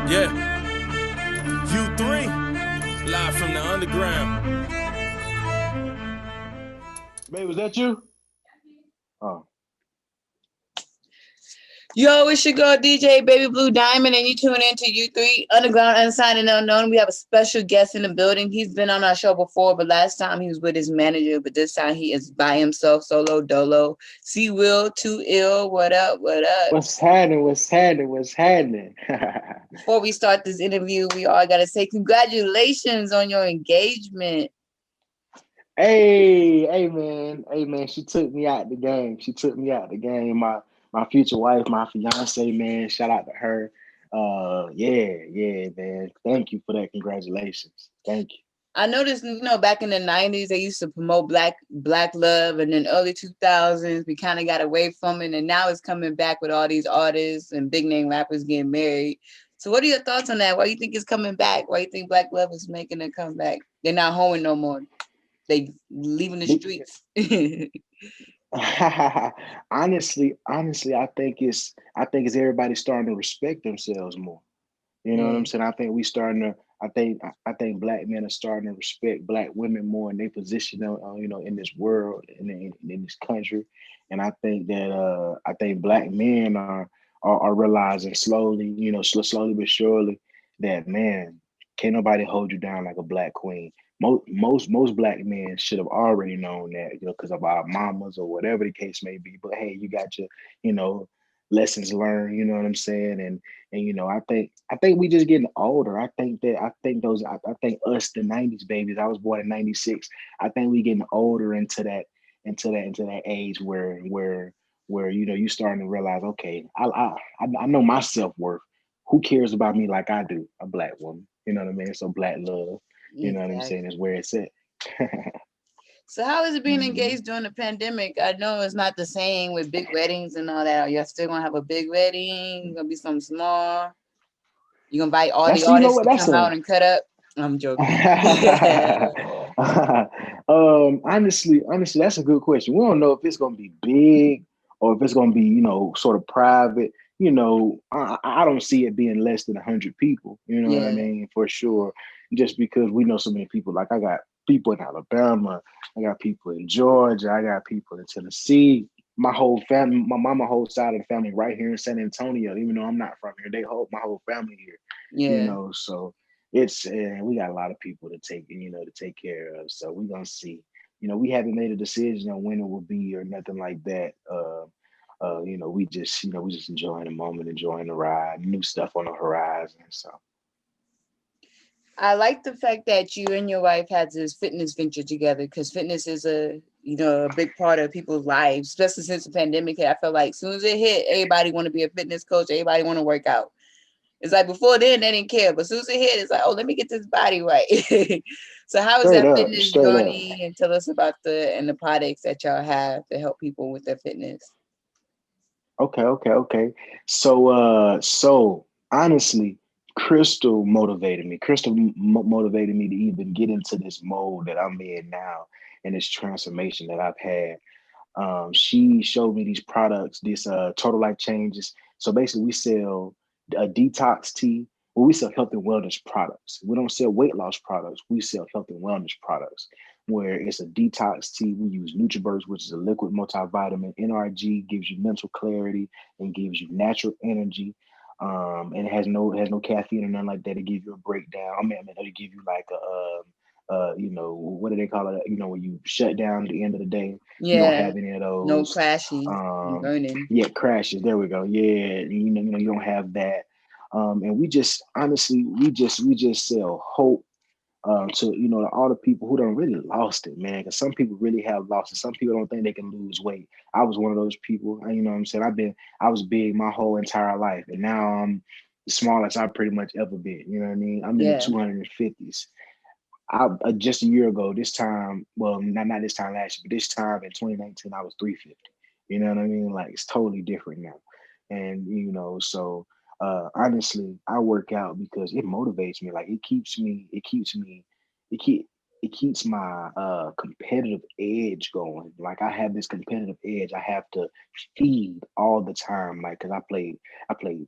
Yeah, U3, live from the underground. Babe, was that you? Oh. Yo, it's your girl DJ Baby Blue Diamond, and you tune in to U3 Underground Unsigned and Unknown. We have a special guest in the building. He's been on our show before, but last time he was with his manager, but this time he is by himself, solo dolo. CWillTooIll, what up, what up? What's happening? What's happening? What's happening? Before we start this interview, we all got to say congratulations on your engagement. Hey man, she took me out the game. She took me out the game. My future wife, my fiance, man. Shout out to her. Yeah, man. Thank you for that. Congratulations. Thank you. I noticed, back in the 90s, they used to promote black love, and then early 2000s, we kind of got away from it, and now it's coming back with all these artists and big name rappers getting married. So what are your thoughts on that? Why do you think it's coming back? Why do you think black love is making a comeback? They're not hoeing no more. They leaving the streets. honestly, I think it's everybody starting to respect themselves more. You know what Yeah. I'm saying? I think we starting to. I think black men are starting to respect black women more in their position, in this world and in this country. And I think black men are realizing slowly, slowly but surely, that man, can't nobody hold you down like a black queen. Most black men should have already known that, because of our mamas or whatever the case may be. But hey, you got your, you know, lessons learned. You know what I'm saying? And I think we just getting older. I think us, the '90s babies. I was born in '96. I think we getting older into that age where you starting to realize, okay, I know my self worth. Who cares about me like I do? A black woman. You know what I mean? So black love. You know what I'm saying? Is Exactly. where it's at. So how is it being Mhm. engaged during the pandemic? I know it's not the same with big weddings and all that. Are y'all still gonna have a big wedding? Gonna be something small? You gonna invite all the That's you know artists what to that's come a out and cut up? I'm joking. honestly, that's a good question. We don't know if it's gonna be big or if it's gonna be, sort of private. I don't see it being less than 100 people. You know what I Yeah, mean? For sure. Just because we know so many people. Like I got people in Alabama, I got people in Georgia, I got people in Tennessee. My whole family, my mama whole side of the family right here in San Antonio, even though I'm not from here, they hold my whole family here. yeah. So it's we got a lot of people to take care of. So we're gonna see. We haven't made a decision on when it will be or nothing like that. We just enjoying the moment, enjoying the ride, new stuff on the horizon. So I like the fact that you and your wife had this fitness venture together because fitness is a big part of people's lives, especially since the pandemic hit. I feel like as soon as it hit, everybody want to be a fitness coach. Everybody want to work out. It's like before then they didn't care, but as soon as it hit, it's like, oh, let me get this body right. So how is straight that up, fitness straight up. journey? And tell us about the products that y'all have to help people with their fitness. Okay. So honestly, Crystal motivated me to even get into this mode that I'm in now and this transformation that I've had. She showed me these products, these total life changes. So basically, we sell a detox tea. Well, we sell health and wellness products. We don't sell weight loss products. We sell health and wellness products, where it's a detox tea. We use NutriBurst, which is a liquid multivitamin. NRG gives you mental clarity and gives you natural energy. And it has no caffeine or nothing like that to give you a breakdown. I mean, to give you like what do they call it? When you shut down at the end of the day, you don't Yeah, have any of no those. crashing and burning. Yeah, crashes. There we go. Yeah, you don't have that. And we just honestly, we just sell hope to all the people who don't really lost it, man. Because some people really have lost it. Some people don't think they can lose weight. I was one of those people. You know what I'm saying? I was big my whole entire life, and now I'm the smallest I've pretty much ever been. You know what I mean? I'm in the Yeah. 250s. Just a year ago, this time, well, not this time last year, but this time in 2019, I was 350. You know what I mean? Like it's totally different now. And so honestly, I work out because it motivates me. Like it keeps me, it it keeps my competitive edge going. Like I have this competitive edge I have to feed all the time. Like because I played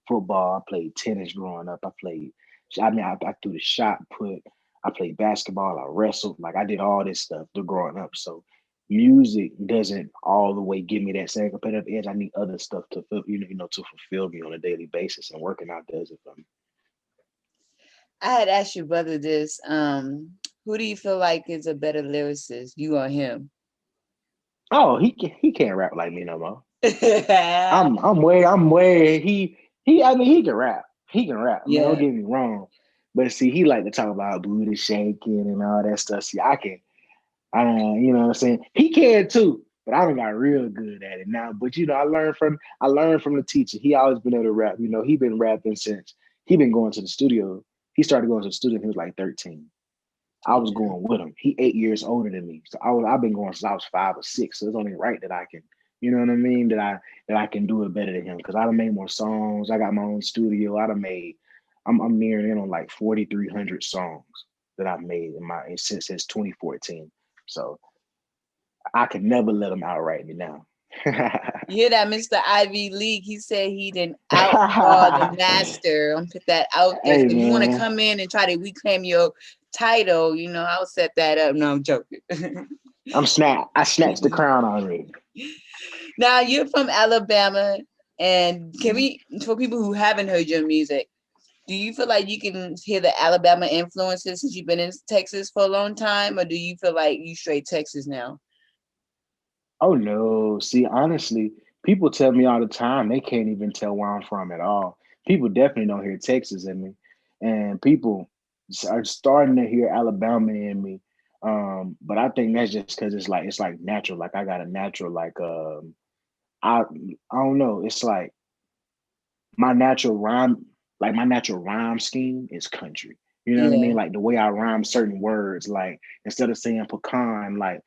football, I played tennis growing up, I threw the shot put, I played basketball, I wrestled, like I did all this stuff through growing up. So music doesn't all the way give me that same competitive edge. I need other stuff to to fulfill me on a daily basis, and working out does it for me. I had asked your brother this. Who do you feel like is a better lyricist, you or him? Oh, he can't rap like me no more. Yeah. I'm way he I mean he can rap. He can rap. I mean, don't get me wrong. But see, he like to talk about booty shaking and all that stuff. See, you know what I'm saying? He can too, but I done got real good at it now. But I learned from the teacher. He always been able to rap. He been rapping since he been going to the studio. He started going to the studio when he was like 13. I was Yeah. going with him. He 8 years older than me. So I've been going since I was 5 or 6. So it's only right that I can, you know what I mean? That I can do it better than him. Cause I done made more songs. I got my own studio. I'm nearing in on like 4,300 songs that I've made since 2014. So I could never let him outright me now. You hear that, Mr. Ivy League? He said he didn't outlaw the master. I'm put that out there. So Hey if you want to man, come in and try to reclaim your title, I'll set that up. No, I'm joking. I snatched the crown already. Now you're from Alabama, and for people who haven't heard your music, do you feel like you can hear the Alabama influences since you've been in Texas for a long time, or do you feel like you straight Texas now? Oh no. See, honestly, people tell me all the time they can't even tell where I'm from at all. People definitely don't hear Texas in me. And people are starting to hear Alabama in me. But I think that's just because it's like natural. Like I got a natural I I don't know. It's like my natural rhyme, my natural rhyme scheme is country. You know what I Yeah, mean? Like the way I rhyme certain words, like instead of saying pecan, like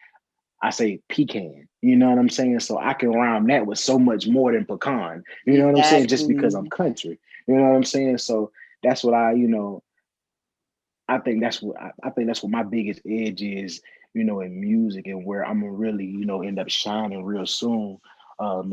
I say pecan. You know what I'm saying? So I can rhyme that with so much more than pecan. You know what I'm saying? Just because I'm exactly. country. You know what I'm saying? So that's what I think that's what my biggest edge is, in music, and where I'm gonna really, end up shining real soon.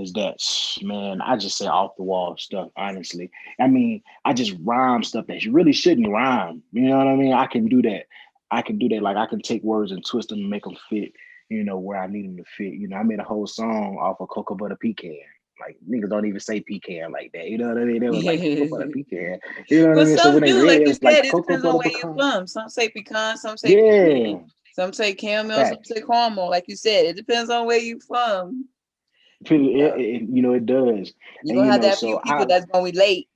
Is that man? I just say off the wall stuff. Honestly, I mean, I just rhyme stuff that you really shouldn't rhyme. You know what I mean? I can do that. I can do that. Like I can take words and twist them and make them fit. Where I need them to fit. I made a whole song off of cocoa butter pecan. Like niggas don't even say pecan like that. You know what I mean? They was like cocoa butter pecan. You know what I Well, mean? So when some they do, read like it, it you was like said, it cocoa depends on butter where you're pecan. from. Some say pecan, some say pecan, Yeah, some say caramel, some facts. say caramel. Like you said, it depends on where you're from. It does, You're and gonna have that few so people that's gonna relate.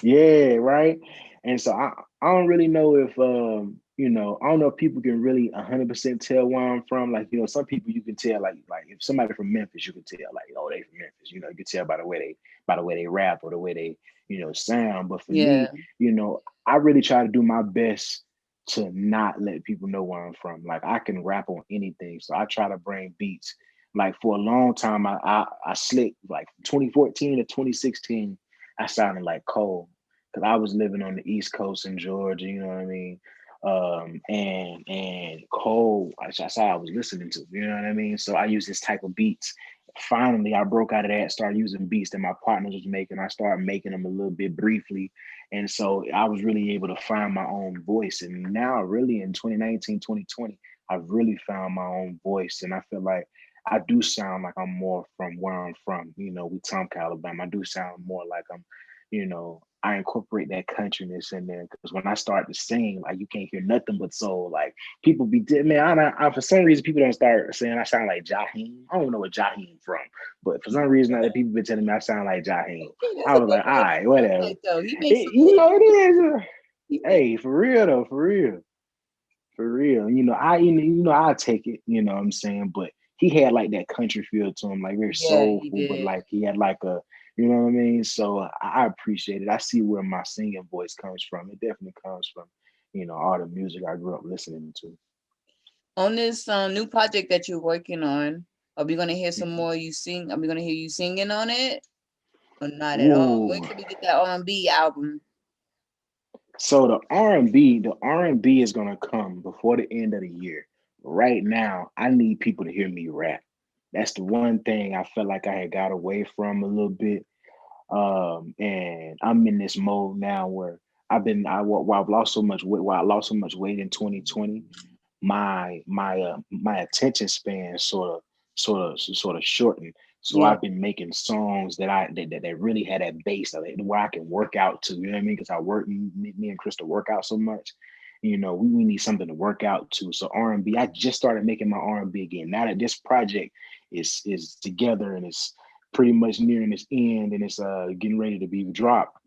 yeah, right. And so I don't really know if I don't know if people can really 100% tell where I'm from. Like, some people you can tell like if somebody from Memphis, you can tell like, oh, they from Memphis. You can tell by the way they rap or the way they, sound. But for me, Yeah, I really try to do my best to not let people know where I'm from. Like I can rap on anything. So I try to bring beats. Like for a long time, I slick like 2014 to 2016. I sounded like Cole because I was living on the East Coast in Georgia. You know what I mean? And Cole, that's how I was listening to. You know what I mean? So I use this type of beats. Finally, I broke out of that, started using beats that my partners was making. I started making them a little bit briefly. And so I was really able to find my own voice. And now, really, in 2019, 2020, I've really found my own voice. And I feel like I do sound like I'm more from where I'm from, we Tonka, Alabama. I do sound more like I incorporate that countryness in there because when I start to sing, like you can't hear nothing but soul. Like people be man, for some reason people don't start saying I sound like Jaheim. I don't know what Jaheim from, but for some reason other people been telling me I sound like Jaheim. okay, that's I a was good like, all one. right, whatever. Though he makes It, some good. it is. He makes. Hey, for real though, for real. For real. I take it, what I'm saying? But he had like that country feel to him, like very Yeah, he soulful, but did. like he had like you know what I mean? So I appreciate it. I see where my singing voice comes from. It definitely comes from, all the music I grew up listening to. On this new project that you're working on, are we gonna hear some Mhm. more you sing? Are we gonna hear you singing on it? Or not at all? When Ooh. can we get that R&B album? So the R&B is gonna come before the end of the year. Right now, I need people to hear me rap. That's the one thing I felt like I had got away from a little bit. And I'm in this mode now where while I've lost so much weight, while I lost so much weight in 2020, my attention span sort of shortened. So Yeah, I've been making songs that really had that bass of it, where I can work out to. You know what I mean? Because I work me and Crystal work out so much. You know, we need something to work out to. So R&B, I just started making my R&B again. Now that this project is together and it's pretty much nearing its end and it's getting ready to be dropped.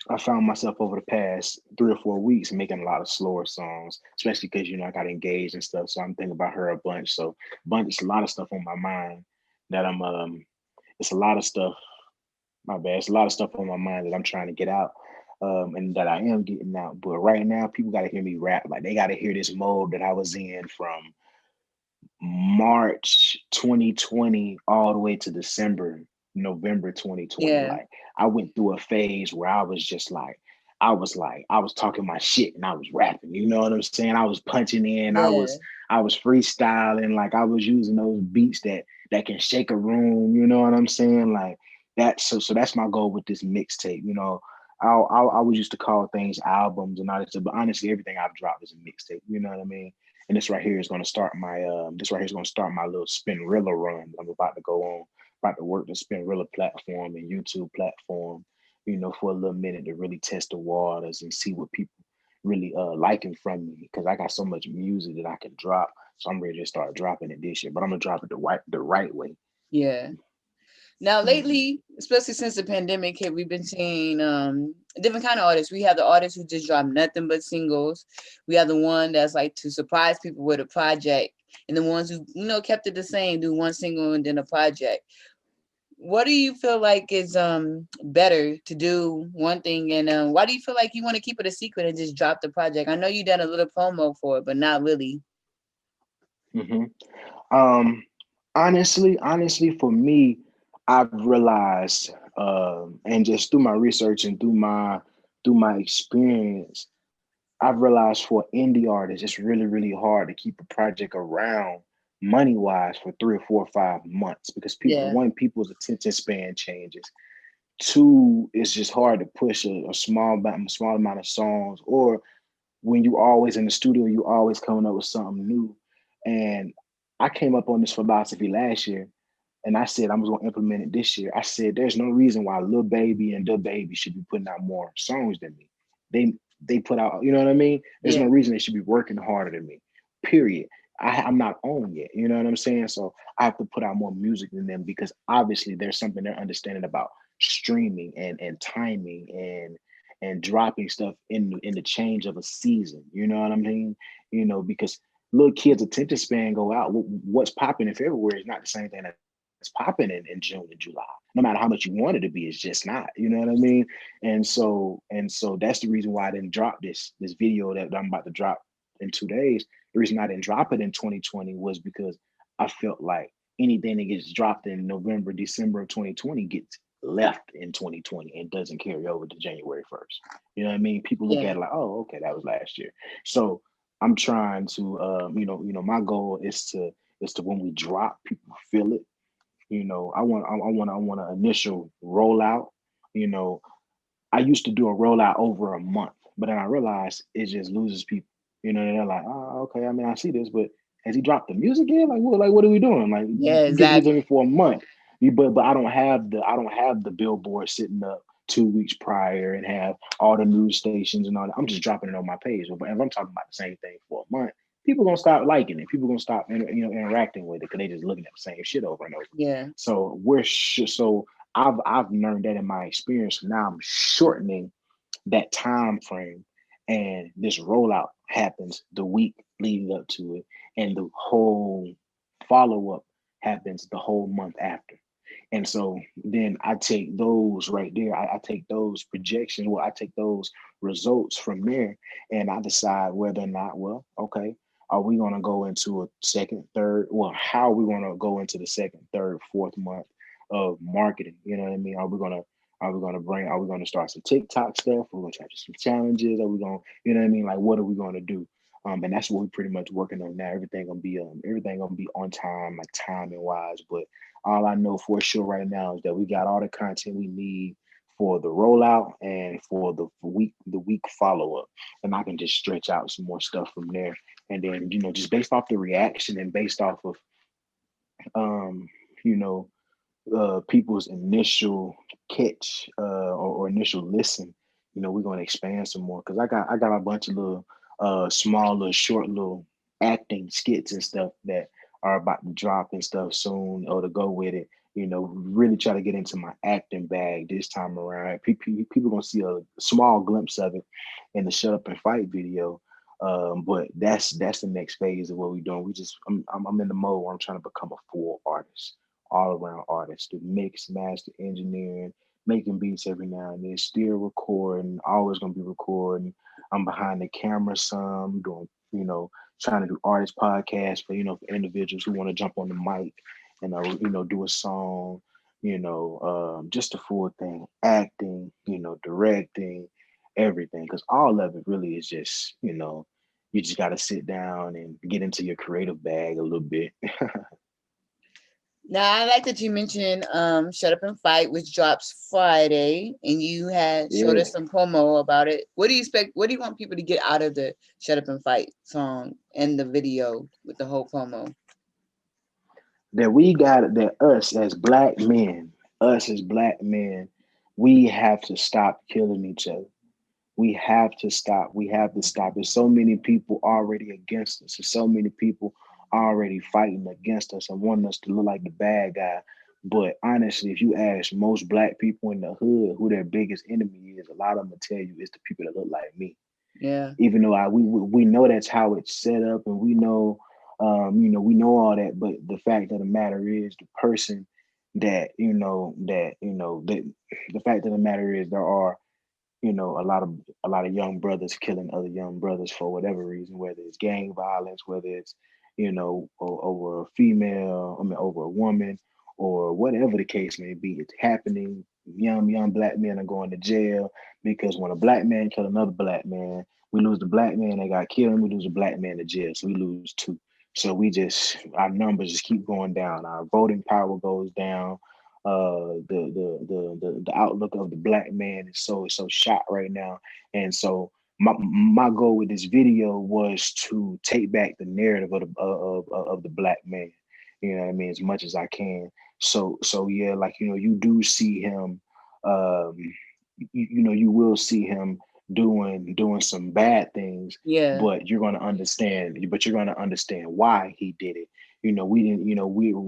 I found myself over the past 3 or 4 weeks making a lot of slower songs, especially because I got engaged and stuff. So I'm thinking about her a bunch. So it's a lot of stuff on my mind that it's a lot of stuff. My bad. It's a lot of stuff on my mind that I'm trying to get out. And that I am getting out. But right now, people got to hear me rap. Like they got to hear this mode that I was in from March 2020 all the way to November 2020. yeah, Like I went through a phase where I was just like, I was talking my shit and I was rapping. You know what I'm saying? I was punching in. yeah, I was freestyling. Like I was using those beats that can shake a room. You know what I'm saying? Like that. So that's my goal with this mixtape. You know, I was used to call things albums and all that stuff, but honestly, everything I've dropped is a mixtape. You know what I mean? And this right here is going to start my little Spinrilla run that I'm about to go on, about to work the Spinrilla platform and YouTube platform, for a little minute to really test the waters and see what people really liking from me, because I got so much music that I can drop. So I'm ready to start dropping it this year, but I'm gonna drop it the right way. yeah. Now Mhm. lately, especially since the pandemic hit, we've been seeing different kind of artists. We have the artists who just drop nothing but singles. We have the one that's like to surprise people with a project, and the ones who kept it the same, do one single and then a project. What do you feel like is better to do one thing, and why do you feel like you want to keep it a secret and just drop the project? I know you done a little promo for it, but not really. Mhm. Um, honestly, for me, I've realized, and just through my research and through my experience, I've realized for indie artists, it's really, really hard to keep a project around money wise for 3 or 4 or 5 months, because Yeah, people's attention span changes. Two, it's just hard to push a small amount of songs, or when you always in the studio, you always coming up with something new. And I came up on this philosophy last year, and I said I was gonna implement it this year. I said there's no reason why Lil Baby and Da Baby should be putting out more songs than me. They they put out, you know what I mean? There's yeah, no reason they should be working harder than me. Period. I'm not on yet. You know what I'm saying? So I have to put out more music than them, because obviously there's something they're understanding about streaming and timing and dropping stuff in the change of a season. You know what I mean? Because little kids' attention span go out. What's popping in February is not the same thing that's popping in June and July. No matter how much you want it to be, it's just not. You know what I mean? And so that's the reason why I didn't drop this video that I'm about to drop in 2 days. The reason I didn't drop it in 2020 was because I felt like anything that gets dropped in November, December of 2020 gets left in 2020 and doesn't carry over to January 1st. You know what I mean? People look at yeah, it like, oh, okay, that was last year. So I'm trying to, my goal is to when we drop, people feel it. I want an initial rollout. You know, I used to do a rollout over a month, but then I realized it just loses people. They're like, oh, okay. I mean, I see this, but has he dropped the music yet? What are we doing? Like, yeah, you giving it to exactly. me for a month, but I don't have the billboard sitting up 2 weeks prior and have all the news stations and all that. I'm just dropping it on my page. But if I'm talking about the same thing for a month, people gonna stop liking it. People gonna stop, interacting with it, because they just looking at the same shit over and over. Yeah, So I've learned that in my experience. Now I'm shortening that time frame, and this rollout happens the week leading up to it, and the whole follow up happens the whole month after. And so then I take those right there. I take those projections. Well, I take those results from there, and I decide whether or not, well, okay, are we going to go into a second, third? Well, how are we going to go into the second, third, fourth month of marketing? You know what I mean? Are we gonna start some TikTok stuff? Are we gonna try some challenges? Are we gonna, you know what I mean? Like, what are we gonna do? And that's what we're pretty much working on now. Everything gonna be on time, like timing wise. But all I know for sure right now is that we got all the content we need for the rollout and for the week follow up, and I can just stretch out some more stuff from there. And then, just based off the reaction and based off of um, you know, people's initial catch or initial listen, we're gonna expand some more because I got a bunch of little small little short little acting skits and stuff that are about to drop and stuff soon or to go with it. Really try to get into my acting bag this time around. People gonna see a small glimpse of it in the Shut Up and Fight video. But that's the next phase of what we're doing. I'm in the mode where I'm trying to become a full artist, all around artist, do mix, master, engineering, making beats every now and then, still recording, always gonna be recording. I'm behind the camera some, doing, trying to do artist podcasts for individuals who want to jump on the mic and do a song, just the full thing, acting, directing, everything. Because all of it really is just, you just gotta sit down and get into your creative bag a little bit. Now, I like that you mentioned Shut Up and Fight, which drops Friday, and you had showed Yeah. us some promo about it. What do you expect? What do you want people to get out of the Shut Up and Fight song and the video with the whole promo? That us as black men, we have to stop killing each other. We have to stop. We have to stop. There's so many people already against us. There's so many people already fighting against us and wanting us to look like the bad guy. But honestly, if you ask most black people in the hood who their biggest enemy is, a lot of them will tell you it's the people that look like me. Yeah. Even though we know that's how it's set up, and we know all that. But the fact of the matter is, the person that the fact of the matter is, there are a lot of young brothers killing other young brothers for whatever reason, whether it's gang violence, whether it's over a female, over a woman, or whatever the case may be. It's happening. Young black men are going to jail because when a black man kill another black man, we lose the black man that got killed, and we lose a black man to jail, so we lose two. So our numbers just keep going down. Our voting power goes down. The outlook of the black man is so shot right now. And so my goal with this video was to take back the narrative of the black man, you know what I mean, as much as I can. So yeah, like, you do see him, um you will see him doing some bad things, Yeah. but you're going to understand why he did it. We didn't,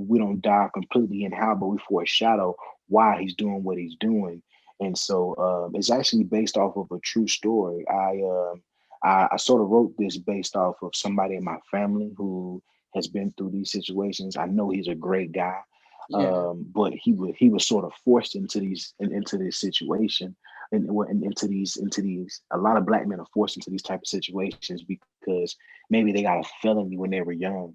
we don't die completely in how, but we foreshadow why he's doing what he's doing. And so it's actually based off of a true story. I sort of wrote this based off of somebody in my family who has been through these situations. I know he's a great guy, Yeah. but he was sort of forced into this situation, and into these. A lot of black men are forced into these type of situations because maybe they got a felony when they were young.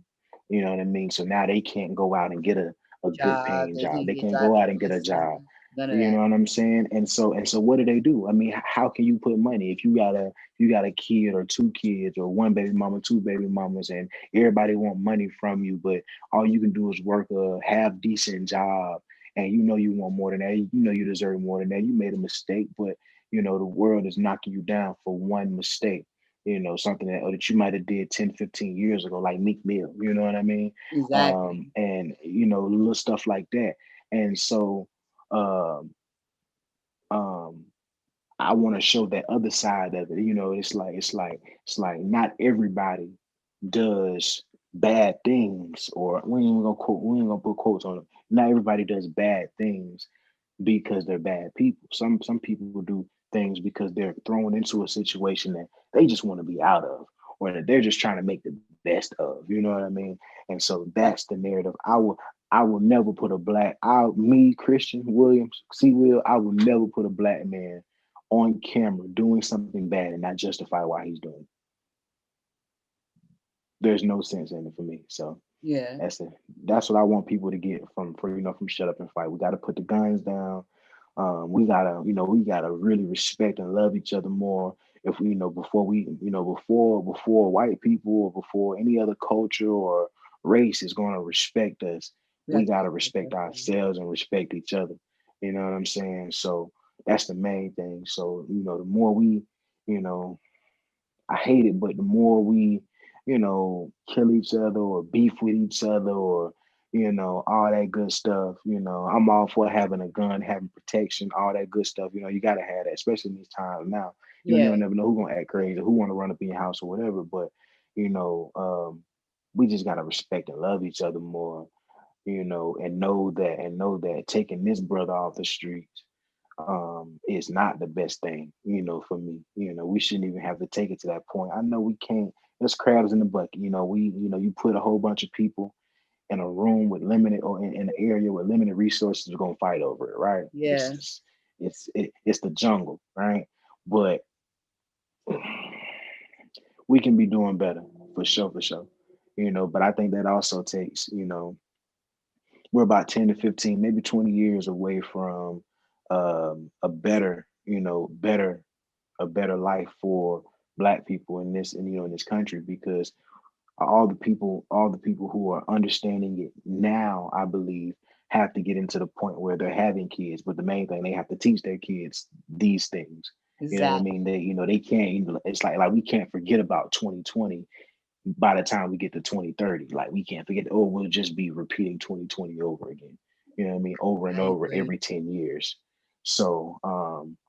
You know what I mean? So now they can't go out and get a good Job. paying They job. can't They get can't go driver's out and get a job. license. None of You that. know what I'm saying? And so what do? I mean, how can you put money if you got a kid or two kids or one baby mama, two baby mamas, and everybody want money from you, but all you can do is work a half decent job, and you want more than that. You deserve more than that. You made a mistake, but the world is knocking you down for one mistake. Something that you might have did 10, 15 years ago, like Meek Mill. You know what I mean? Exactly. And little stuff like that. And so um, um, I want to show that other side of it. It's like not everybody does bad things, or we ain't gonna put quotes on it. Not everybody does bad things because they're bad people. Some people do things because they're thrown into a situation that they just want to be out of, or that they're just trying to make the best of. You know what I mean? And so that's the narrative. I will never put a me, Christian Williams, CWill, I will never put a black man on camera doing something bad and not justify why he's doing it. There's no sense in it for me. So Yeah. that's it. That's what I want people to get from Shut Up and Fight. We got to put the guns down. We gotta really respect and love each other more. If we, before we, before white people or before any other culture or race is going to respect us, We we have to gotta respect respect ourselves. ourselves and respect each other. You know what I'm saying? So that's the main thing. So the more we, you know, I hate it, but the more we, kill each other or beef with each other or, all that good stuff, I'm all for having a gun, having protection, all that good stuff. You gotta have that, especially in these times now. Yeah, Never know who gonna act crazy, who wanna run up in your house or whatever. But, you know, um, we just gotta respect and love each other more, and know that taking this brother off the streets is not the best thing, for me. We shouldn't even have to take it to that point. I know we can't. There's crabs in the bucket. You put a whole bunch of people in a room with limited, or in an area with limited resources, are gonna fight over it, right? It's yeah, just, it's the jungle, right? But we can be doing better, for sure, for sure. But I think that also takes, we're about 10 to 15, maybe 20 years away from a better, a better life for black people in this, and in this country, because all the people who are understanding it now, I believe, have to get into the point where they're having kids. But the main thing, they have to teach their kids these things. You know what I exactly. mean? They can't. It's like we can't forget about 2020 by the time we get to 2030. Like, we can't forget, oh, we'll just be repeating 2020 over again. You know what I mean? Over and I over agree. every 10 years. So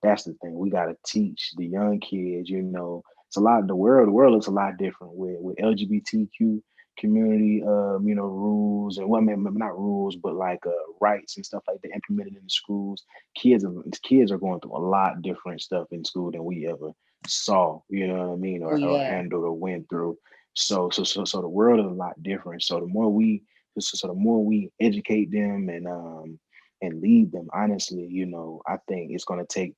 that's the thing. We gotta teach the young kids, it's a lot. The world looks a lot different with LGBTQ community, rules, and not rules, but like rights and stuff like that implemented in the schools. Kids are going through a lot different stuff in school than we ever saw, you know what I mean, Oh or yeah, handled or went through. So the world is a lot different. So the more we educate them and lead them, honestly, I think it's gonna take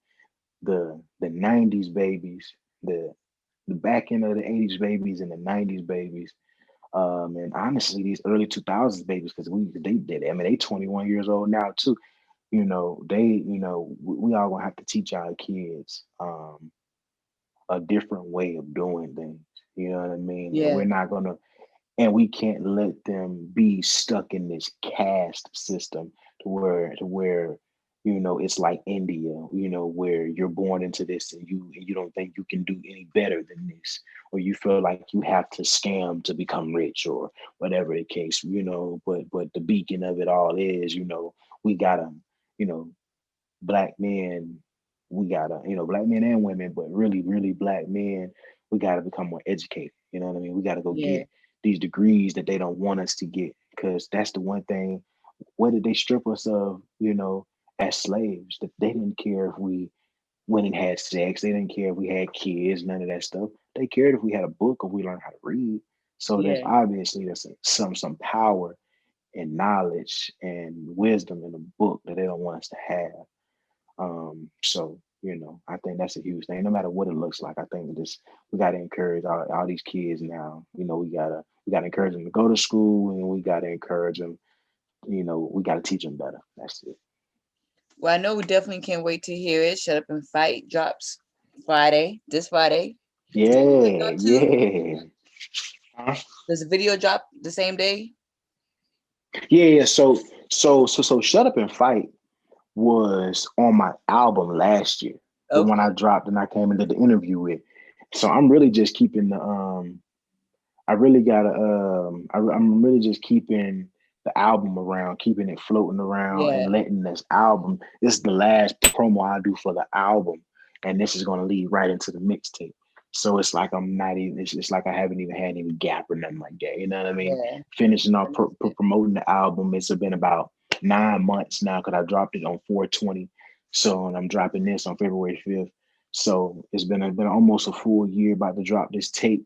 the '90s babies, the the back end of the '80s babies and the '90s babies, and honestly these early 2000s babies, because they did. I mean, they 21 years old now too. We all gonna have to teach our kids a different way of doing things. You know what I mean? And yeah, we can't let them be stuck in this caste system to where it's like India, where you're born into this, and you don't think you can do any better than this, or you feel like you have to scam to become rich, or whatever the case. But the beacon of it all is, we gotta, you know black men, black men and women, but really, really black men, we got to become more educated. You know what I mean? We got to go yeah, get these degrees that they don't want us to get, because that's the one thing. What did they strip us of, as slaves? That they didn't care if we went and had sex. They didn't care if we had kids, none of that stuff. They cared if we had a book, if we learned how to read. So yeah, there's some power and knowledge and wisdom in the book that they don't want us to have. So I think that's a huge thing. No matter what it looks like, I think this we got to encourage all these kids now. We gotta encourage them to go to school, and we gotta encourage them. We gotta teach them better. That's it. well, I know we definitely can't wait to hear it. Shut Up and Fight drops this Friday. Does the video Yeah, drop too? yeah. Huh? Does the video drop the same day? Yeah, yeah. So shut up and fight was on my album last year, the one I Okay. dropped and I came and did the interview with. So I'm really just keeping the I really gotta I'm really just keeping the album around, keeping it floating around, Yeah, and letting this album. This is the last promo I do for the album, and this is gonna lead right into the mixtape. So it's like I'm not even. It's like I haven't even had any gap or nothing like that. You know what I mean? yeah. Finishing off Understood. promoting the album. It's been about 9 months now, because I dropped it on 420. So, and I'm dropping this on February 5th. So it's been almost a full year. About to drop this tape.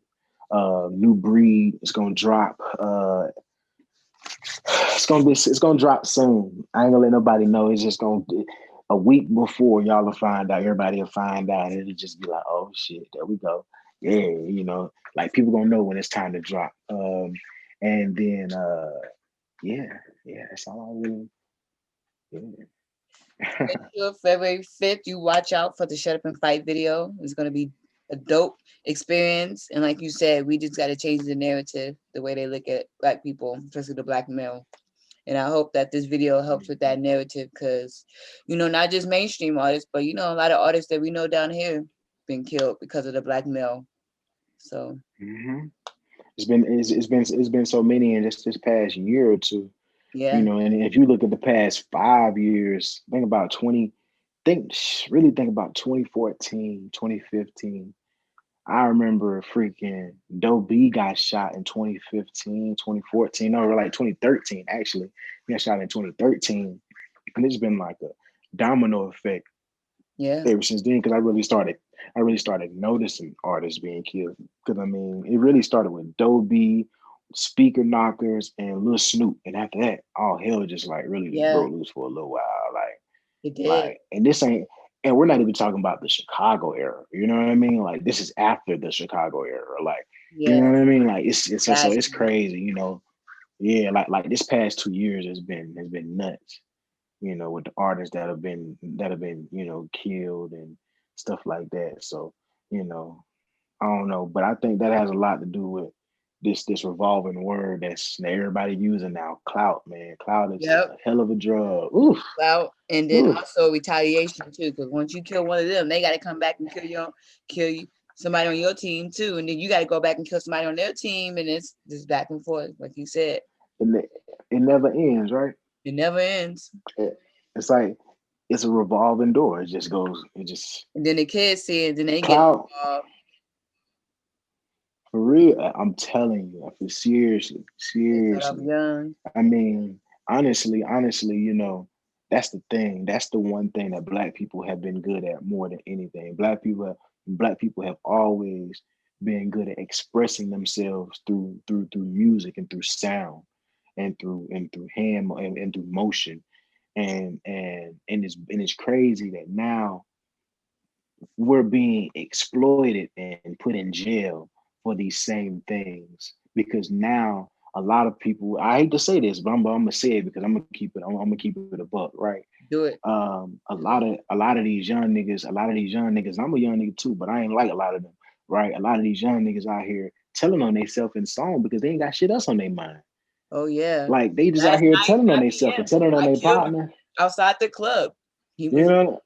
New Breed is gonna drop. It's gonna drop soon. I ain't gonna let nobody know. It's just gonna a week before y'all will find out. Everybody will find out. It'll just be like, oh shit, there we go. Yeah, like people gonna know when it's time to drop. And then yeah, yeah, that's all I really. Yeah. Make sure February 5th you watch out for the Shut Up and Fight video. It's gonna be a dope experience. And like you said, we just gotta change the narrative, the way they look at black people, especially the black male. And I hope that this video helps with that narrative because, not just mainstream artists, but a lot of artists that we know down here been killed because of the black male. So Mm-hmm. It's been so many in just this past year or two, yeah, and if you look at the past 5 years, really think about 2014, 2015. I remember freaking Doe B got shot in 2015, 2014, no, like 2013 actually. He got shot in 2013. And it's been like a domino effect yeah, ever since then because I really started noticing artists being killed. Because I mean, it really started with Dobie, Speaker Knockers, and Lil Snoop, and after that, all hell just like really just yeah, broke loose for a little while. it did. And this ain't, and we're not even talking about the Chicago era. You know what I mean? Like this is after the Chicago era. Like you Yeah, know what I mean? Like it's tragedy. crazy. Yeah. Like this past 2 years has been nuts, with the artists that have been killed and stuff like that. So, you know, I don't know, but I think that has a lot to do with this revolving word that everybody using now. Clout, man. Clout is Yep. a hell of a drug. Oof, Well, and then oof. also retaliation too, because once you kill one of them, they got to come back and kill you, somebody on your team too, and then you got to go back and kill somebody on their team, and it's just back and forth, like you said. It never ends, right? It never ends. It's like it's a revolving door. It just goes. It just And then the kids see it, then they get clout involved. for real. I'm telling you, for seriously, They start off seriously. young. I mean, honestly, that's the thing. That's the one thing that black people have been good at more than anything. Black people have always been good at expressing themselves through music and through sound and through hand and through motion. And it's crazy that now we're being exploited and put in jail for these same things because now a lot of people, I hate to say this, but I'm gonna say it because I'm gonna keep it a buck, right? Do it. A lot of these young niggas, I'm a young nigga too, but I ain't like a lot of them, right? A lot of these young niggas out here telling on themselves in song because they ain't got shit else on their mind. Oh yeah. Like they just out Last here night, telling on 5 themselves and p.m. telling on I their killed him partner, outside the club. He you was. know.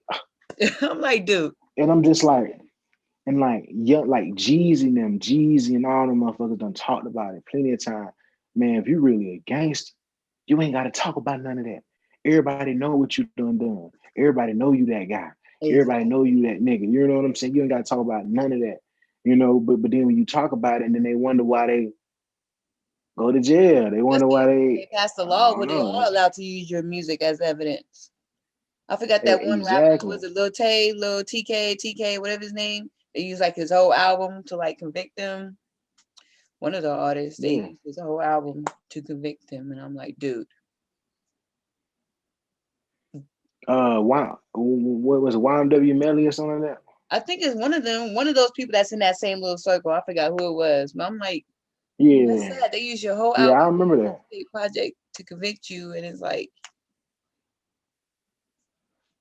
I'm like, dude. And I'm just like, and like young, like Jeezy and all them motherfuckers done talked about it plenty of time. Man, if you really a gangster, you ain't gotta talk about none of that. Everybody know what you done. Everybody know you that guy. Everybody know Exactly. you that nigga. You know what I'm saying? You ain't gotta talk about none of that. But then when you talk about it and then they wonder why they go to jail. They wonder why Especially they they passed the I law don't where they know. are allowed to use your music as evidence. I forgot that one rapper, Exactly. was it Lil Tay, Lil TK, whatever his name? They used like his whole album to like convict him. One of the artists, they Yeah. used his whole album to convict him. And I'm like, dude, Wow. What was it? YMW Melly or something like that? I think it's one of them, one of those people that's in that same little circle. I forgot who it was. But I'm like, that's Yeah. sad. They use your whole Yeah, album I remember that. project to convict you. And it's like,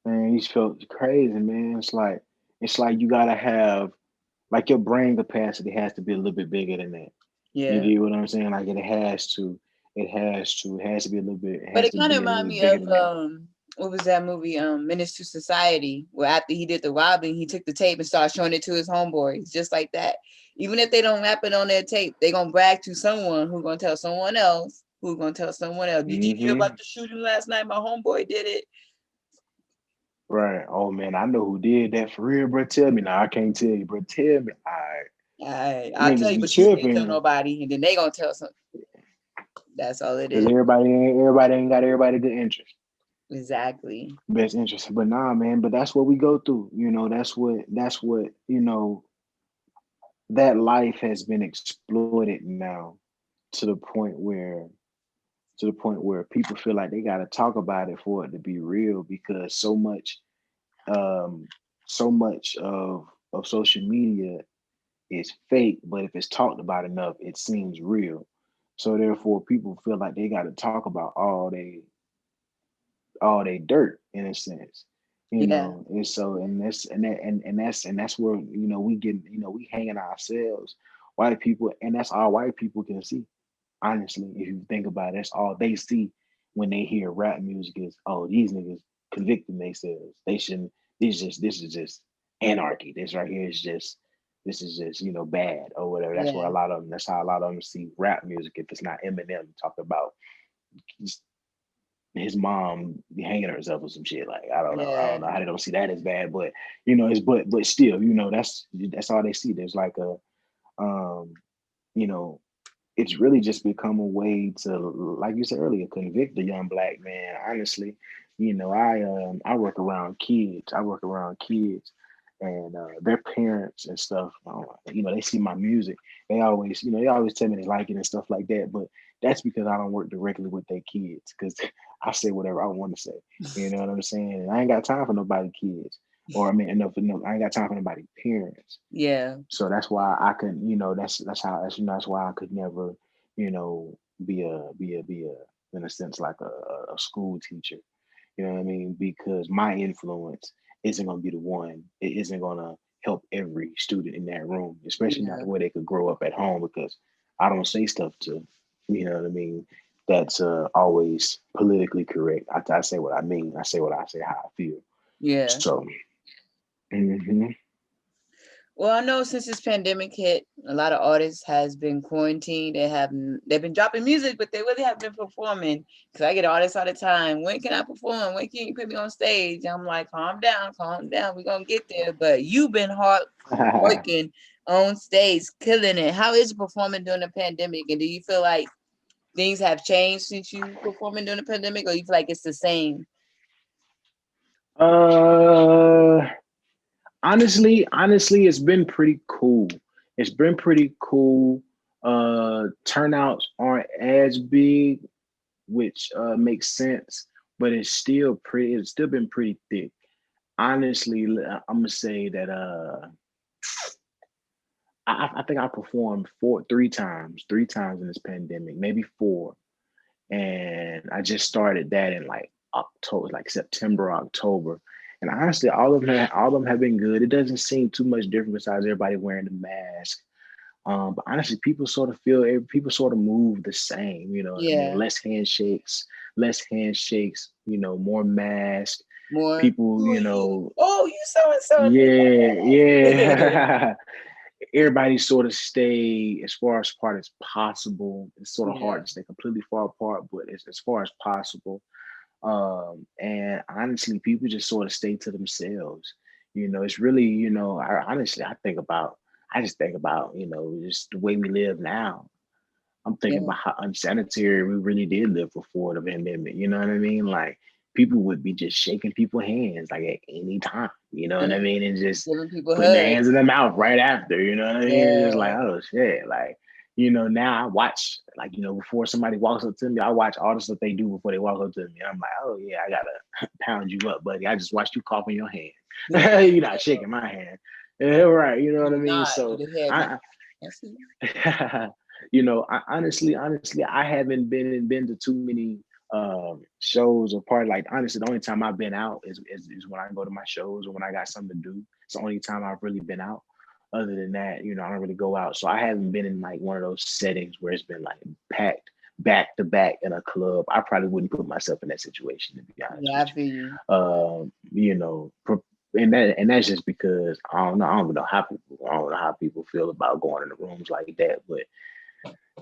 Man, these felt crazy, man. It's like you gotta have like your brain capacity has to be a little bit bigger than that. You yeah. get what I'm saying? Like it has to be a little bit, it But has it to kind of be a little reminded bit me bigger of than that. what was that movie? Menace to Society, where after he did the robbing, he took the tape and started showing it to his homeboys, just like that. Even if they don't rap it on their tape, they gonna brag to someone who's gonna tell someone else, who's gonna tell someone else. Did you hear about Hmm. the shooting last night? My homeboy did it. Right. Oh man, I know who did that for real, bro. Tell me now. I can't tell you, bro. Tell me. All right. I'll tell Niggas you, be but you can't tell tripping nobody, and then they gonna tell some. That's all it because is. everybody ain't got everybody good interest. Exactly. Best interest. But nah, man, but that's what we go through. That's what that life has been exploited now to the point where people feel like they gotta talk about it for it to be real because um so much of social media is fake, but if it's talked about enough, it seems real. So therefore people feel like they gotta talk about all they dirt in a sense, you Yeah. know. And so and that's where, you know, we get, you know, we hanging ourselves, white people, and that's all white people can see. Honestly, if you think about it, that's all they see when they hear rap music is, oh, these niggas convicting themselves. They shouldn't. This is just anarchy. This right here is just, this is just, you know, bad or whatever. That's where a Yeah. lot of them. That's how a lot of them see rap music. If it's not Eminem talk about his mom be hanging herself or some shit. Like, I don't know. I Yeah. don't know how they don't see that as bad, but you know, it's but still, you know, that's all they see. There's like a um, you know, it's really just become a way to, like you said earlier, convict the young black man. Honestly, you know, I work around kids. I work around kids, and their parents and stuff. You know, they see my music. They always, you know, they always tell me they like it and stuff like that. But that's because I don't work directly with their kids. Because I say whatever I want to say. You know what I'm saying? And I ain't got time for nobody kids. Or I mean, enough. No, I ain't got time for nobody parents. Yeah. So that's why I could, you know, that's why I could never, you know, be a in a sense like a school teacher. You know what I mean? Because my influence isn't gonna be the one. It isn't gonna help every student in that room, especially not Yeah. the way they could grow up at home. Because I don't say stuff to, you know what I mean, that's always politically correct. I say what I mean. I say what I say, how I feel. Yeah. So, mhm. Well, I know since this pandemic hit, a lot of artists has been quarantined. They've been dropping music, but they really haven't been performing. Cause I get artists all the time. When can I perform? When can you put me on stage? I'm like, calm down, calm down. We're gonna get there. But you've been hard working on stage, killing it. How is performing during the pandemic? And do you feel like things have changed since you performing during the pandemic, or you feel like it's the same? uh honestly, it's been pretty cool. It's been pretty cool. Turnouts aren't as big, which makes sense, but it's still been pretty thick. Honestly, I'm gonna say that I think I performed three times in this pandemic, maybe four, and I just started that in like October, like September, October. And honestly, all of them have been good. It doesn't seem too much different besides everybody wearing the mask. But honestly, people sort of move the same. You know what I mean? Yeah, Less handshakes. You know, more mask. more. People, Who are you you? know, Oh, you so and so. yeah, yeah. Everybody sort of stay as far as apart as possible. It's sort of Yeah. hard to stay completely far apart, but it's as far as possible. And honestly, people just sort of stay to themselves. You know, it's really, you know, I just think about, you know, just the way we live now. I'm thinking Yeah. about how unsanitary we really did live before the pandemic. You know what I mean? Like people would be just shaking people's hands like at any time. You know what I Mm. mean? And just Giving people putting their hugs. hands in their mouth right after. You know what I mean? It's just like, Yeah. oh shit. Like, you know, now I watch, like, you know, before somebody walks up to me, I watch all the stuff they do before they walk up to me. And I'm like, oh yeah, I gotta pound you up, buddy. I just watched you cough in your hand. You're not shaking my hand. Yeah, right. You know what I You mean? not. So You the head man. I, I see. you know, honestly, I haven't been to too many shows or parties. Like honestly, the only time I've been out is when I go to my shows or when I got something to do. It's the only time I've really been out. Other than that, you know, I don't really go out. So I haven't been in like one of those settings where it's been like packed back to back in a club. I probably wouldn't put myself in that situation to be honest Yeah, with I feel you. you. You know, and that's just because I don't know. I don't know how people feel about going in the rooms like that. But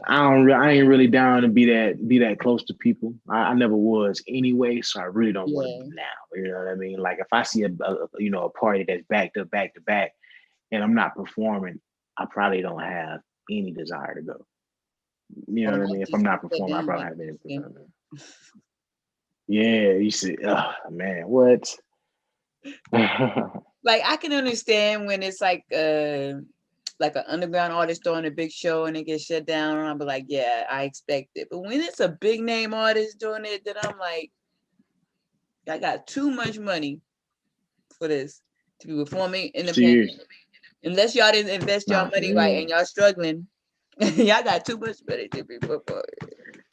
I ain't really down to be that close to people. I never was anyway, so I really don't want to be Yeah. now. You know what I mean? Like if I see you know, a party that's back to back, and I'm not performing, I probably don't have any desire to go. You know Well, what I my mean? If I'm sister not shut performing, I down probably like don't have any this. desire. Yeah, you see, oh man, what? Like I can understand when it's like an underground artist throwing a big show and it gets shut down. And I'll be like, yeah, I expect it. But when it's a big name artist doing it, then I'm like, I got too much money for this to be performing in the pandemic. Seriously, Unless y'all didn't invest y'all nah, for money right and real. y'all struggling, y'all got too much money to be performing.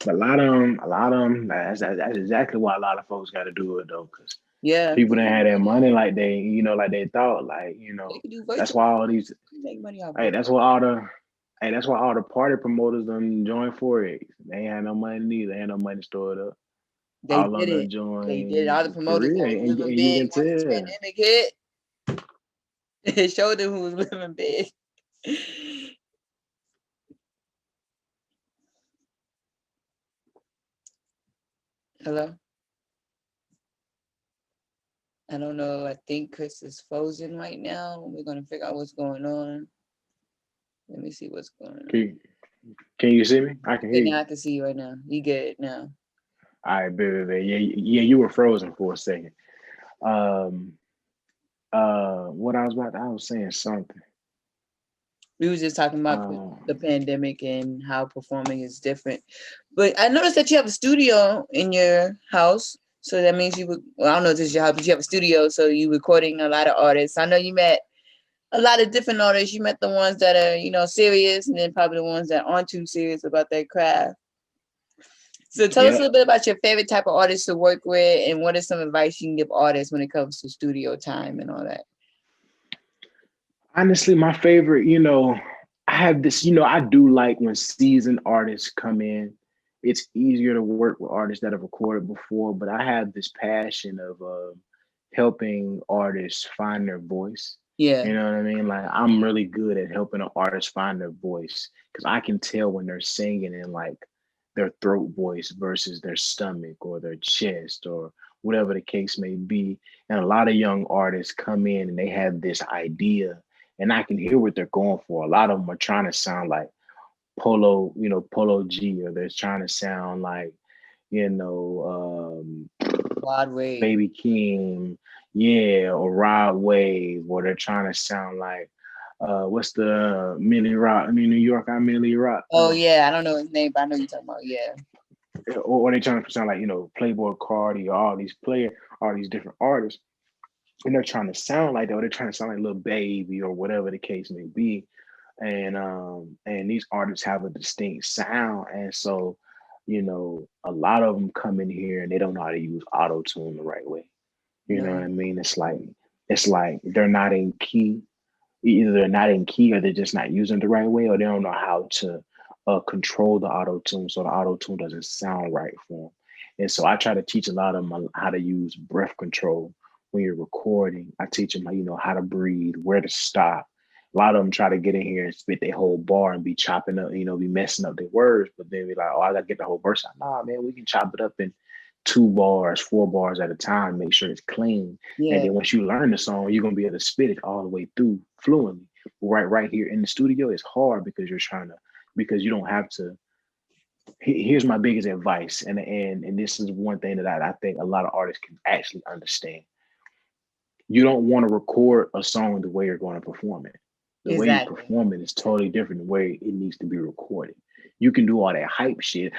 But a lot of them. That's exactly why a lot of folks got to do it though, because Yeah, people because didn't have that money like like they thought. they could do That's virtual. why all these. Make money off Hey, it. that's why all the party promoters done joined Forex. They ain't had no money neither. They ain't no money stored up. They All of did them it. They did it. joined All the for promoters real, that was living and you big can once this tell. pandemic hit. It showed them who was living big. Hello. I don't know. I think Chris is frozen right now. We're gonna figure out what's going on. Let me see what's going on. Can you, can you see me? I can hear Okay, now you. I can see you right now. You get it now. All right, baby. Yeah, yeah, you were frozen for a second. Um, what I was saying something. We was just talking about Uh, the pandemic and how performing is different. But I noticed that you have a studio in your house. So that means you would, well, I don't know if this is your house, but you have a studio. So you recording a lot of artists. I know you met a lot of different artists. You met the ones that are, serious, and then probably the ones that aren't too serious about their craft. So tell us a yeah. little bit about your favorite type of artists to work with, and what is some advice you can give artists when it comes to studio time and all that. Honestly, my favorite, I have this, I do like when seasoned artists come in. It's easier to work with artists that have recorded before, but I have this passion of helping artists find their voice. Yeah, You know what I mean? Like I'm really good at helping an artist find their voice because I can tell when they're singing in like their throat voice versus their stomach or their chest or whatever the case may be. And a lot of young artists come in and they have this idea, and I can hear what they're going for. A lot of them are trying to sound like Polo G, or they're trying to sound like, you know, Broadway. Baby King, yeah, or Rod Wave, or they're trying to sound like what's the Millie Rock? I mean, New York, I'm Millie Rock. Oh yeah, I don't know his name, but I know you're talking about. Yeah, Or they trying to sound like Playboy Cardi, or all these different artists, and they're trying to sound like that, or they're trying to sound like Little Baby or whatever the case may be. And these artists have a distinct sound, and so a lot of them come in here and they don't know how to use auto tune the right way. You know what no, I mean? It's like they're not in key. Either they're not in key, or they're just not using it the right way, or they don't know how to control the auto tune so the auto tune doesn't sound right for them. And so I try to teach a lot of them how to use breath control when you're recording. I teach them how to breathe, where to stop. A lot of them try to get in here and spit their whole bar and be chopping up, be messing up their words, but then be like, oh, I gotta get the whole verse out. Nah, man, we can chop it up in 2 bars, 4 bars at a time, make sure it's clean. And yeah, then once you learn the song, you're gonna be able to spit it all the way through fluently. Right here in the studio, it's hard because because you don't have to. Here's my biggest advice, and this is one thing that I think a lot of artists can actually understand. You don't want to record a song the way you're going to perform it. The way you exactly. perform it is totally different than the way it needs to be recorded. You can do all that hype shit.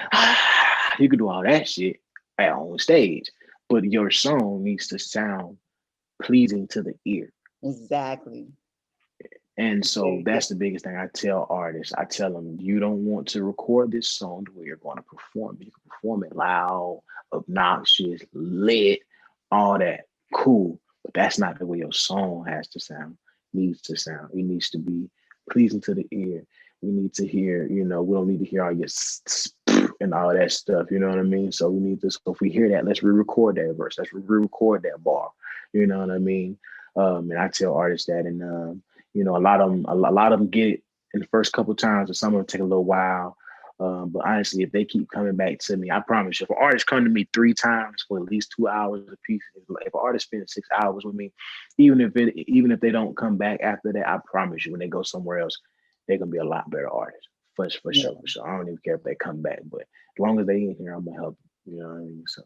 You can do all that shit on stage, but your song needs to sound pleasing to the ear. Exactly. And It's so very that's the different. biggest thing I tell artists. I tell them, you don't want to record this song the way you're going to perform it. You can perform it loud, obnoxious, lit, all that. Cool. But that's not the way your song has to sound, needs to sound. It needs to be pleasing to the ear. We need to hear, we don't need to hear all your and all that stuff. You know what I mean? So we need to, so if we hear that, let's re-record that verse. Let's re-record that bar. You know what I mean? And I tell artists that, and a lot of them get it in the first couple of times, and some of them take a little while. But honestly, if they keep coming back to me, I promise you, if an artist come to me 3 times for at least 2 hours a piece, if an artist spends 6 hours with me, even if they don't come back after that, I promise you, when they go somewhere else, they're gonna be a lot better artist. For Yeah, sure, for sure. I don't even care if they come back, but as long as they in here, I'm gonna help them. You know what I mean? So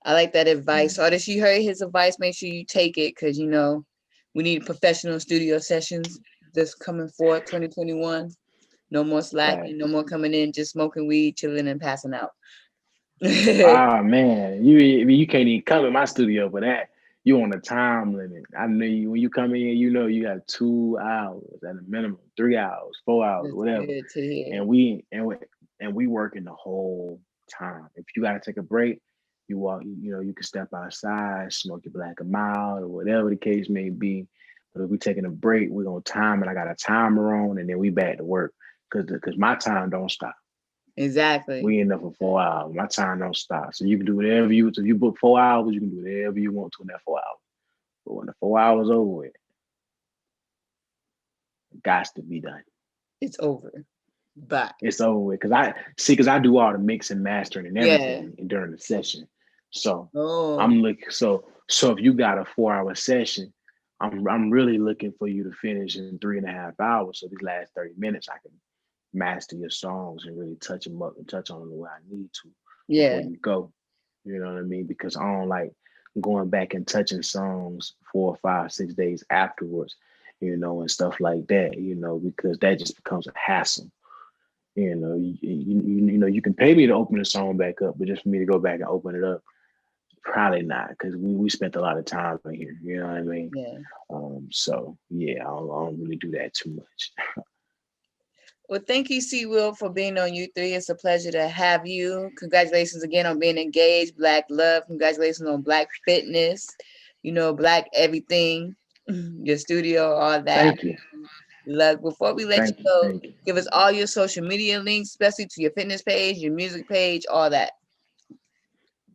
I like that advice. mm, Artists, you heard his advice. Make sure you take it, because we need professional studio sessions this coming forward, 2021. No more slacking. No facts. more coming in just smoking weed, chilling, and passing out. Ah man, you can't even come in my studio for that. You on a time limit. I know you when you come in, you got 2 hours at a minimum, 3 hours, 4 hours, That's whatever. good to hear. And we and we working the whole time. If you gotta take a break, you walk, you can step outside, smoke your black and mild, or whatever the case may be. But if we taking a break, we're gonna time it. I got a timer on, and then we back to work because my time don't stop. Exactly. We in there for 4 hours. My time don't stop. So you can do whatever if you book 4 hours, you can do whatever you want to in that 4 hours. But when the 4 hours over with, it got to be done. It's over. But it's over with. Cause I do all the mix and mastering and everything during the session. So I'm looking so if you got a 4 hour session, I'm really looking for you to finish in 3.5 hours. So these last 30 minutes I can master your songs and really touch them up and touch on them the way I need to before you go. You know what I mean? Because I don't like going back and touching songs 4 or 5, 6 days afterwards, and stuff like that, because that just becomes a hassle. You can pay me to open the song back up, but just for me to go back and open it up, probably not, because we spent a lot of time in here. You know what I mean? Yeah. So yeah, I don't really do that too much. Well, thank you, CWill, for being on U3. It's a pleasure to have you. Congratulations again on being engaged, Black love. Congratulations on Black fitness, Black everything, your studio, all that. Thank you. Look, before we let you go, give us all your social media links, especially to your fitness page, your music page, all that.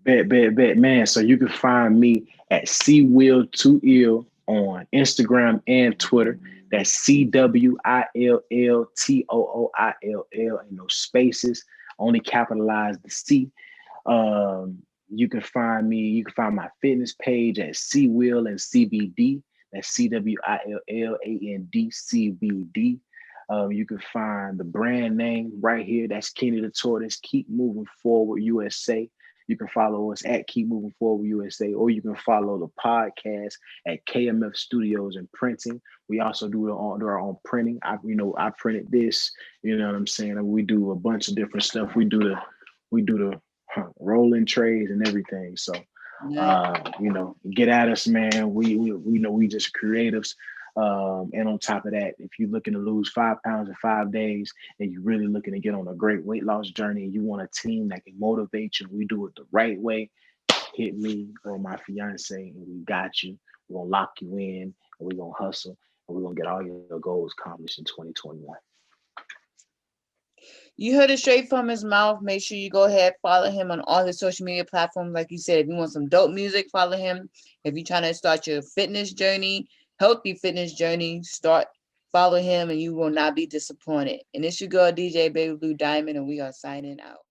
Bet, man. So you can find me at CWillTooIll on Instagram and Twitter. That's CWillTooIll. Ain't no spaces, only capitalize the C. You can find my fitness page at CWill and CBD. That's CWillAndCBD. You can find the brand name right here. That's Kenny the Tortoise. Keep Moving Forward USA. You can follow us at Keep Moving Forward USA, or you can follow the podcast at KMF Studios and Printing. We also do our own printing. I printed this. You know what I'm saying? We do a bunch of different stuff. We do the rolling trays and everything. So. Get at us, man. We just creatives. And on top of that, if you're looking to lose 5 pounds in 5 days and you're really looking to get on a great weight loss journey, and you want a team that can motivate you, we do it the right way, hit me or my fiance and we got you. We're gonna lock you in and we're gonna hustle and we're gonna get all your goals accomplished in 2021. You heard it straight from his mouth. Make sure you go ahead, follow him on all his social media platforms. Like you said, if you want some dope music, follow him. If you're trying to start your fitness journey, healthy fitness journey, follow him and you will not be disappointed. And it's your girl, DJ Baby Blue Diamond, and we are signing out.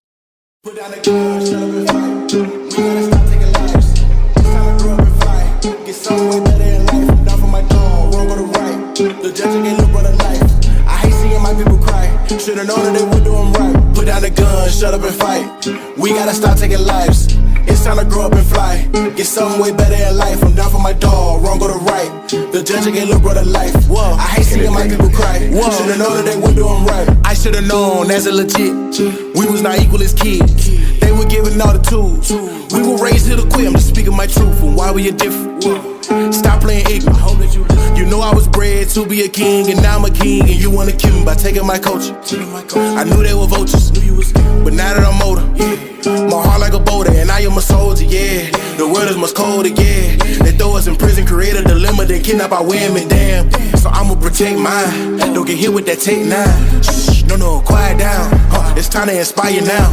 Put down the gun, shut up and fight. We gotta stop taking lives. It's time to grow up and fly. Get somewhere better in life. Down for my dog, wrong or the right. The judge ain't look brother life. I hate seeing my people cry. Should've known that they would do them right. Put down the gun, shut up and fight. We gotta stop taking lives. It's time to grow up and fly. Get something way better in life. I'm down for my dog, wrong or the right. The judge ain't look brother life. Whoa. I hate seeing my people cry. Should've known that they would do them right. I should've known as a legit. We was not equal as kids. They were giving all the tools. We were raised here to quit. I'm just speaking my truth. And why we are different? Stop playing ignorant. You know I was bred to be a king, and now I'm a king, and you wanna kill me by taking my culture. I knew they were vultures, but now that I'm older, my heart like a boulder, and I am a soldier, yeah. The world is much colder, yeah. They throw us in prison, create a dilemma, then kidnap our women, damn. So I'ma protect mine. Don't get hit with that Take 9. Shh, no, quiet down. It's time to inspire now.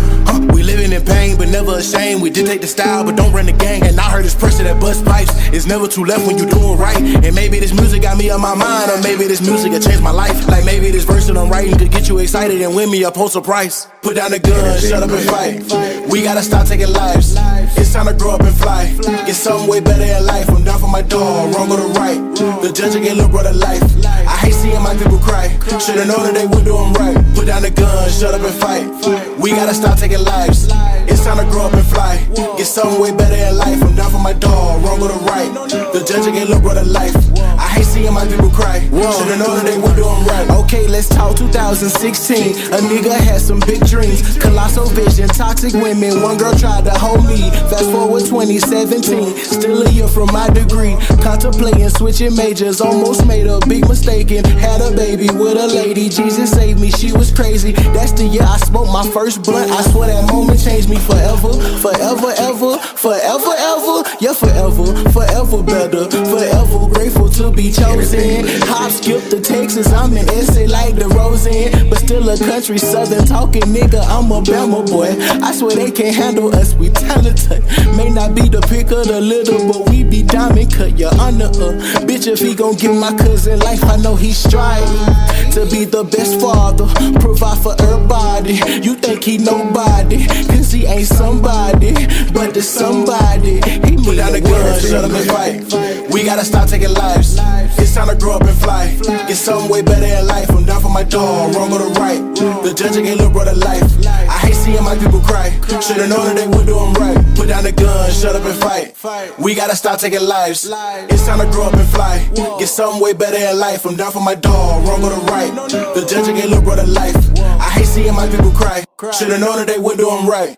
We living in pain, but never ashamed. We did take the style, but don't run the gang. And I heard this pressure that bust pipes. It's never too left when you doing right. And maybe this music got me on my mind, or maybe this music will change my life. Like maybe this verse that I'm writing could get you excited and win me a Pulitzer Prize. Put down the gun, shut up and fight. We gotta stop taking lives. It's time to grow up and fly. Get something way better in life. I'm down for my dog, wrong or the right. The judge ain't look brother life. I hate seeing my people cry. Should've known that they would do them right. Put down the gun, shut up and fight. We gotta stop taking lives. It's time to grow up and fly. Get something way better in life. I'm down for my dog, wrong or the right. The judge ain't look brother life. I hate seeing my people cry. Should've known that they would do them right. Okay, let's talk 2016. A nigga had some big dreams, colossal vision, toxic women. One girl tried to hold me. Fast forward 2017, still a year from my degree. Contemplating switching majors, almost made a big mistake and had a baby with a lady. Jesus saved me, she was crazy. That's the year I smoked my first blunt. I swear that moment changed me forever, forever, ever, forever, ever. Yeah, forever, forever better, forever grateful to be chosen. Hop, skip to Texas, I'm an essay like the Roseanne, but still a country southern talking nigga. I'm a Bama boy. I swear they can't handle us. We talented. May not be the pick of the litter, but we be diamond cut. Your honor, bitch. If he gon' give my cousin life, I know he strive to be the best father, provide for everybody. You think he nobody, cause he ain't somebody, but there's somebody. He put down the gun, shut up and fight. We gotta stop taking lives. It's time to grow up and fly. Get something way better in life. I'm down for my dog, wrong or the right. The judge ain't little brother life. I hate seeing my people cry. Should've known that they would do them right. Put down the gun, shut up and fight. We gotta stop taking lives. It's time to grow up and fly. Get something way better in life. I'm down for my dog, wrong or the right. The judge ain't little brother life. I hate seeing my people cry. Should've known that they would do them right.